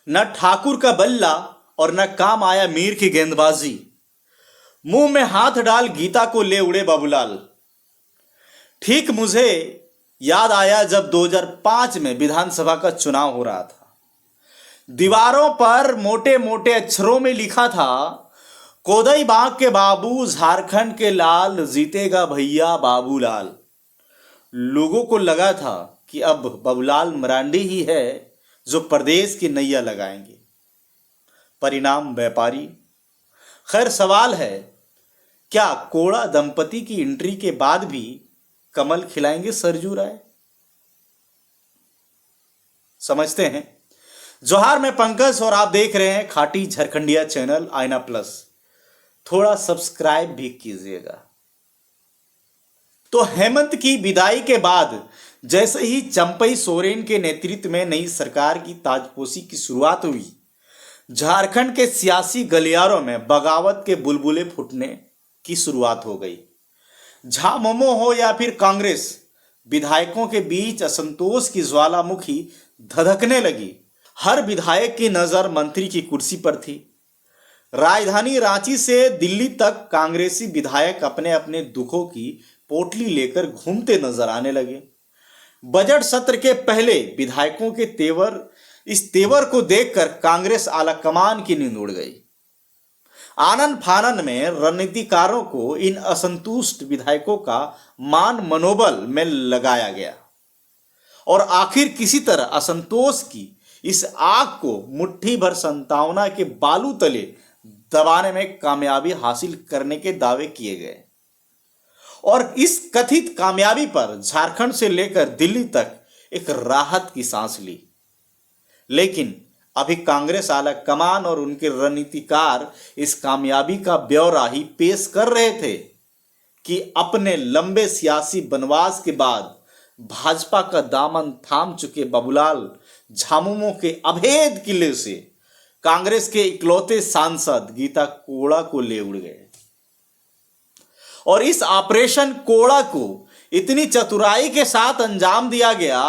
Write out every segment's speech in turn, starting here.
न ठाकुर का बल्ला और न काम आया मीर की गेंदबाजी। मुंह में हाथ डाल गीता को ले उड़े बाबूलाल। ठीक मुझे याद आया जब 2005 में विधानसभा का चुनाव हो रहा था। दीवारों पर मोटे मोटे अक्षरों में लिखा था, कोदई बाग के बाबू झारखंड के लाल, जीतेगा भैया बाबूलाल। लोगों को लगा था कि अब बाबूलाल मरांडी ही है जो प्रदेश की नैया लगाएंगे। परिणाम व्यापारी। खैर, सवाल है, क्या कोड़ा दंपति की एंट्री के बाद भी कमल खिलाएंगे सरजू राय? समझते हैं। जोहार, मैं पंकज और आप देख रहे हैं खाटी झारखंडिया चैनल आईना प्लस। थोड़ा सब्सक्राइब भी कीजिएगा। तो हेमंत की विदाई के बाद जैसे ही चंपई सोरेन के नेतृत्व में नई सरकार की ताजपोशी की शुरुआत हुई, झारखंड के सियासी गलियारों में बगावत के बुलबुले फूटने की शुरुआत हो गई। झामुमो हो या फिर कांग्रेस, विधायकों के बीच असंतोष की ज्वालामुखी धधकने लगी। हर विधायक की नजर मंत्री की कुर्सी पर थी। राजधानी रांची से दिल्ली तक कांग्रेसी विधायक अपने अपने दुखों की पोटली लेकर घूमते नजर आने लगे। बजट सत्र के पहले विधायकों के इस तेवर को देखकर कांग्रेस आलाकमान की नींद उड़ गई। आनन फानन में रणनीतिकारों को इन असंतुष्ट विधायकों का मान मनोबल में लगाया गया और आखिर किसी तरह असंतोष की इस आग को मुट्ठी भर संतावना के बालू तले दबाने में कामयाबी हासिल करने के दावे किए गए और इस कथित कामयाबी पर झारखंड से लेकर दिल्ली तक एक राहत की सांस ली। लेकिन अभी कांग्रेस आला कमान और उनके रणनीतिकार इस कामयाबी का ब्यौरा ही पेश कर रहे थे कि अपने लंबे सियासी वनवास के बाद भाजपा का दामन थाम चुके बाबूलाल झामुमो के अभेद किले से कांग्रेस के इकलौते सांसद गीता कोड़ा को ले उड़ गए। और इस ऑपरेशन कोड़ा को इतनी चतुराई के साथ अंजाम दिया गया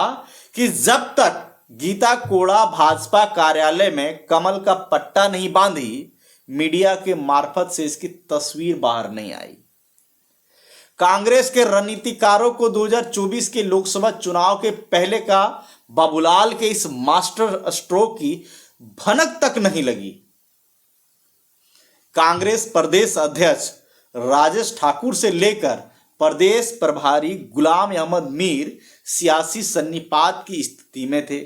कि जब तक गीता कोड़ा भाजपा कार्यालय में कमल का पट्टा नहीं बांधी, मीडिया के मार्फत से इसकी तस्वीर बाहर नहीं आई। कांग्रेस के रणनीतिकारों को 2024 के लोकसभा चुनाव के पहले का बाबूलाल के इस मास्टर स्ट्रोक की भनक तक नहीं लगी। कांग्रेस प्रदेश अध्यक्ष राजेश ठाकुर से लेकर प्रदेश प्रभारी गुलाम अहमद मीर सियासी सन्निपात की स्थिति में थे।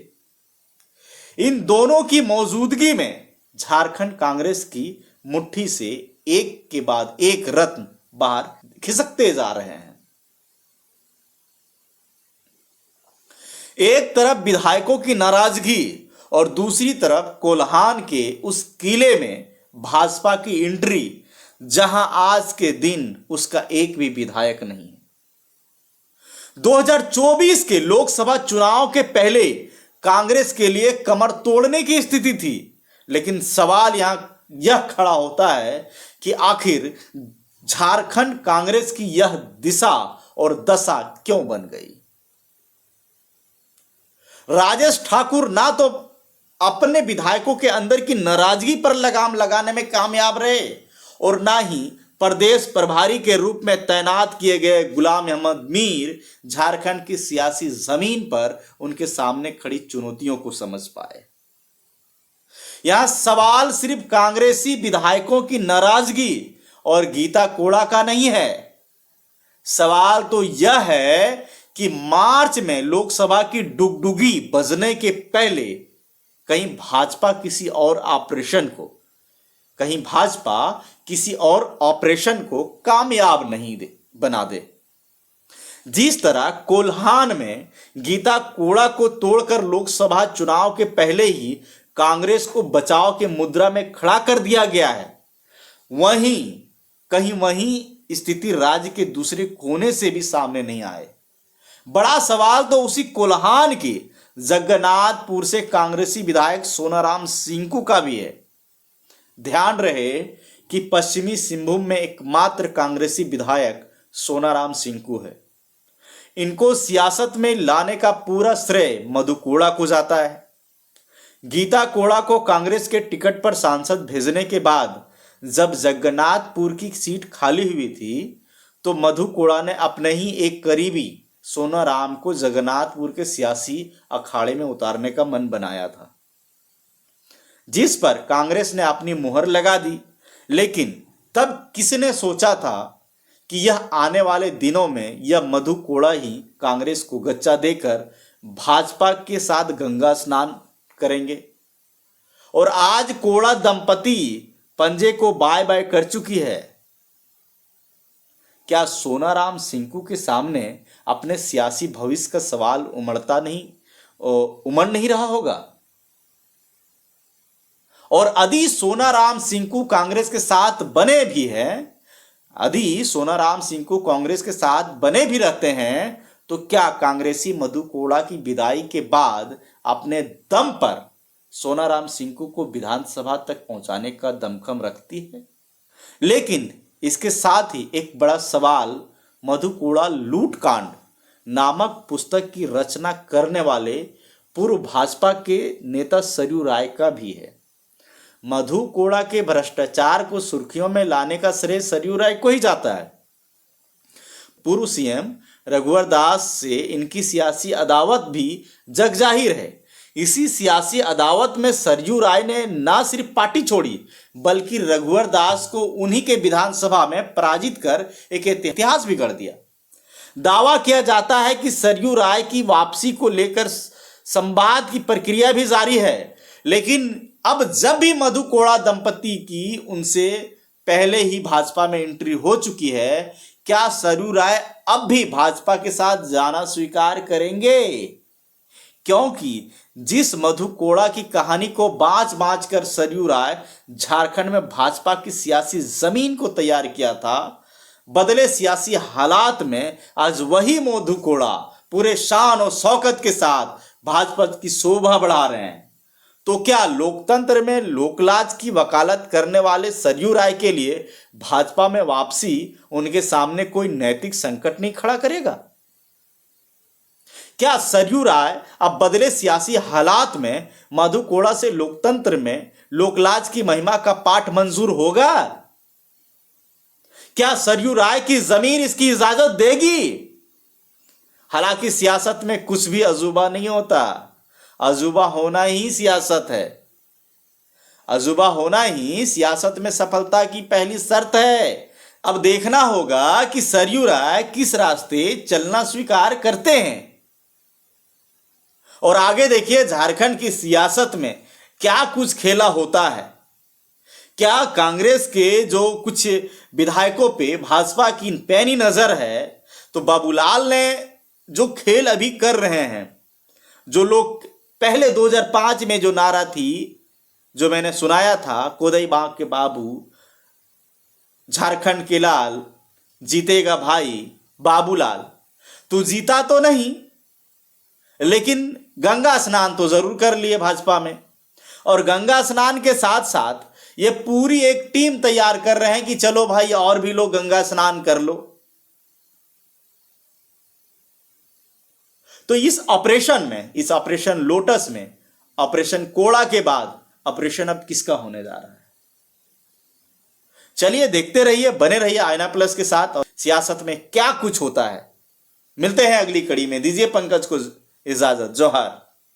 इन दोनों की मौजूदगी में झारखंड कांग्रेस की मुट्ठी से एक के बाद एक रत्न बाहर खिसकते जा रहे हैं। एक तरफ विधायकों की नाराजगी और दूसरी तरफ कोल्हान के उस किले में भाजपा की एंट्री, जहां आज के दिन उसका एक भी विधायक नहीं। 2024 के लोकसभा चुनाव के पहले कांग्रेस के लिए कमर तोड़ने की स्थिति थी, लेकिन सवाल यहां यह खड़ा होता है कि आखिर झारखंड कांग्रेस की यह दिशा और दशा क्यों बन गई। राजेश ठाकुर ना तो अपने विधायकों के अंदर की नाराजगी पर लगाम लगाने में कामयाब रहे और ना ही प्रदेश प्रभारी के रूप में तैनात किए गए गुलाम अहमद मीर झारखंड की सियासी जमीन पर उनके सामने खड़ी चुनौतियों को समझ पाए। यह सवाल सिर्फ कांग्रेसी विधायकों की नाराजगी और गीता कोड़ा का नहीं है। सवाल तो यह है कि मार्च में लोकसभा की डुगडुगी बजने के पहले कहीं भाजपा किसी और ऑपरेशन को कामयाब नहीं बना दे। जिस तरह कोल्हान में गीता कोड़ा को तोड़कर लोकसभा चुनाव के पहले ही कांग्रेस को बचाव के मुद्रा में खड़ा कर दिया गया है, वहीं स्थिति राज्य के दूसरे कोने से भी सामने नहीं आए। बड़ा सवाल तो उसी कोल्हान के जगन्नाथपुर से कांग्रेसी विधायक सोनाराम सिंकू का भी है। ध्यान रहे कि पश्चिमी सिंहभूम में एकमात्र कांग्रेसी विधायक सोनाराम सिंकू है। इनको सियासत में लाने का पूरा श्रेय मधु कोड़ा को जाता है। गीता कोड़ा को कांग्रेस के टिकट पर सांसद भेजने के बाद जब जगन्नाथपुर की सीट खाली हुई थी तो मधु कोड़ा ने अपने ही एक करीबी सोनाराम को जगन्नाथपुर के सियासी अखाड़े में उतारने का मन बनाया था, जिस पर कांग्रेस ने अपनी मुहर लगा दी। लेकिन तब किसने सोचा था कि यह आने वाले दिनों में यह मधु कोड़ा ही कांग्रेस को गच्चा देकर भाजपा के साथ गंगा स्नान करेंगे। और आज कोड़ा दंपति पंजे को बाय बाय कर चुकी है। क्या सोनाराम सिंकू के सामने अपने सियासी भविष्य का सवाल उमड़ नहीं रहा होगा? और यदि सोनाराम सिंकू कांग्रेस के साथ बने भी हैं, यदि सोनाराम सिंकू कांग्रेस के साथ बने भी रहते हैं, तो क्या कांग्रेसी मधु कोड़ा की विदाई के बाद अपने दम पर सोनाराम सिंकू को विधानसभा तक पहुंचाने का दमखम रखती है? लेकिन इसके साथ ही एक बड़ा सवाल मधु कोड़ा लूटकांड नामक पुस्तक की रचना करने वाले पूर्व भाजपा के नेता सरयू राय का भी है। मधु कोड़ा के भ्रष्टाचार को सुर्खियों में लाने का श्रेय सरयू राय को ही जाता है। पूर्व सीएम रघुवर दास से इनकी सियासी अदावत भी जगजाहिर है। इसी सियासी अदावत में सरयू राय ने न सिर्फ पार्टी छोड़ी बल्कि रघुवर दास को उन्हीं के विधानसभा में पराजित कर एक इतिहास बिगड़ दिया। दावा किया जाता है कि सरयू राय की वापसी को लेकर संवाद की प्रक्रिया भी जारी है, लेकिन अब जब भी मधु कोड़ा दंपति की उनसे पहले ही भाजपा में एंट्री हो चुकी है, क्या सरयू राय अब भी भाजपा के साथ जाना स्वीकार करेंगे? क्योंकि जिस मधु कोड़ा की कहानी को बाँच बाँच कर सरयू राय झारखंड में भाजपा की सियासी जमीन को तैयार किया था, बदले सियासी हालात में आज वही मधु कोड़ा पूरे शान और शौकत के साथ भाजपा की शोभा बढ़ा रहे हैं। तो क्या लोकतंत्र में लोकलाज की वकालत करने वाले सरयू राय के लिए भाजपा में वापसी उनके सामने कोई नैतिक संकट नहीं खड़ा करेगा? क्या सरयू राय अब बदले सियासी हालात में मधु कोड़ा से लोकतंत्र में लोकलाज की महिमा का पाठ मंजूर होगा? क्या सरयू राय की जमीन इसकी इजाजत देगी? हालांकि सियासत में कुछ भी अजूबा नहीं होता, अजूबा होना ही सियासत है। अजूबा होना ही सियासत में सफलता की पहली शर्त है। अब देखना होगा कि सरयू राय किस रास्ते चलना स्वीकार करते हैं। और आगे देखिए झारखंड की सियासत में क्या कुछ खेला होता है। क्या कांग्रेस के जो कुछ विधायकों पे भाजपा की पैनी नजर है, तो बाबूलाल ने जो खेल अभी कर रहे हैं, जो लोग पहले 2005 में जो नारा थी जो मैंने सुनाया था, कोदई बाग के बाबू, झारखंड के लाल, जीतेगा भाई बाबूलाल, तो जीता तो नहीं लेकिन गंगा स्नान तो जरूर कर लिए भाजपा में। और गंगा स्नान के साथ साथ ये पूरी एक टीम तैयार कर रहे हैं कि चलो भाई और भी लोग गंगा स्नान कर लो। तो इस ऑपरेशन लोटस में, ऑपरेशन कोड़ा के बाद ऑपरेशन अब किसका होने जा रहा है? चलिए देखते रहिए, बने रहिए आईना प्लस के साथ और सियासत में क्या कुछ होता है। मिलते हैं अगली कड़ी में। दीजिए पंकज को इजाजत। जोहार।